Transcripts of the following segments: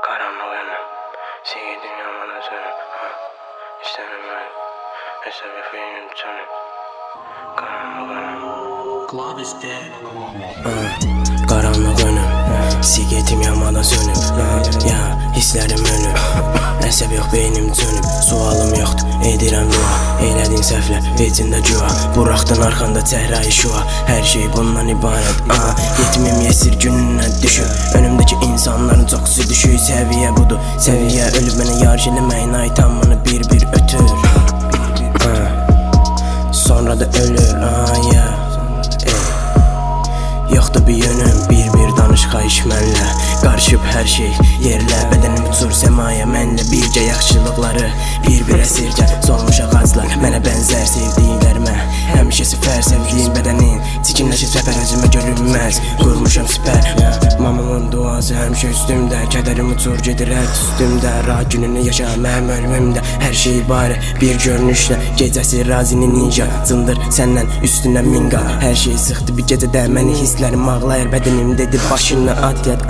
Karanlık önüm, siğdim yamana sönüm. İsterim ben, hesabı feynim sönüm. Karanlık önüm. Glove is dead. Karanlık önüm, sigetim yamana sönüp. Ya hislerim ölüp, əsəb yox beynim sönüp. Sualım yoxdur, edirəm dua. Eylədin səhvlə, vecində cua. Buraxdın arxanda çəhrayı şua. Hər şey bundan ibarət. Yetmim yesir günündən düşüb. Önümdəki insanların çoxusu düşük. Səviyyə budur, səviyyə ölüb mənə yarış eləməyin. Aytamını bir-bir ötür. Sonra da ölür. Yoxdur bir yönüm, bir danış xahiş mənlə. Qarışıb hər şey yerlə, bədənim uçur səmaya mənlə. Bircə yaxşılıqları bir-bir əsirgə. Solmuş ağaclar mənə bənzər sevdiklərimə. Həmişə sifər sevdiyim bədənin çikinləşib səfər özümə görünməz. Qurmuşam sipər, mamamın duası həmişə üstümdə. Kədərim uçur gedir hər üstümdə. Ra gününü yaşa mənim ölümümdə. Hər şey ibarə bir görünüşlə. Gecəsi razinin ninja, cındır səndən üstünə minqa. Hər şey sıxdı bir gecədə məni hisslərim ağlayır. Bədənim dedi başını at yat.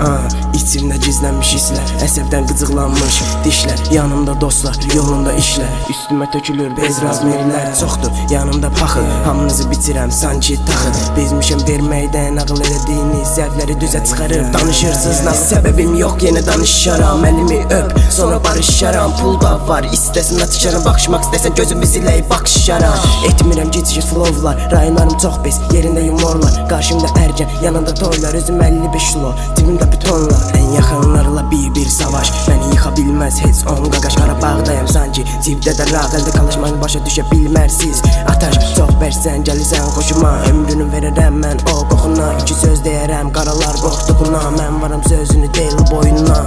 İçimdə gizlənmiş hisslər, əsəbdən qıcıqlanmış dişlər. Yanımda dostlar, yolunda işlər. Üstümə tökülür bez razmerlər. Çoxdur yanımda paxı, hamınızı bitirəm sanki taxı. Bezmişəm verməkdən ağıl elədiyiniz zəvləri düzə çıxarır. Danışırsınız nasıl səbəbim yox, yenə danışaram. Əlimi öp, sonra barışaram. Pul da var, istəsin atışaram. Baxışmaq istəsən gözümü ziləyib baxışaram. Etmirəm gecikir flowlar, rayonlarım çox pis, yerində yumorlar. Qarşımda ərgən, yanında toylar. Özüm 55 kilo, dibimdə bütonlar. Ən yaxınlarla bir savaş, məni yıxa bilməz heç 10 qaqaş. Qarabağdayım sanki, cibdə də rağ. Əldə qalışmanı başa düşə bilmərsiz. Ataş, çox bərsən, gəlirsən xoşuma. Ömrünü verərəm mən o qoxuna. İki söz deyərəm, qaralar qorxduğuna. Mən varam sözünü deyil boynuna.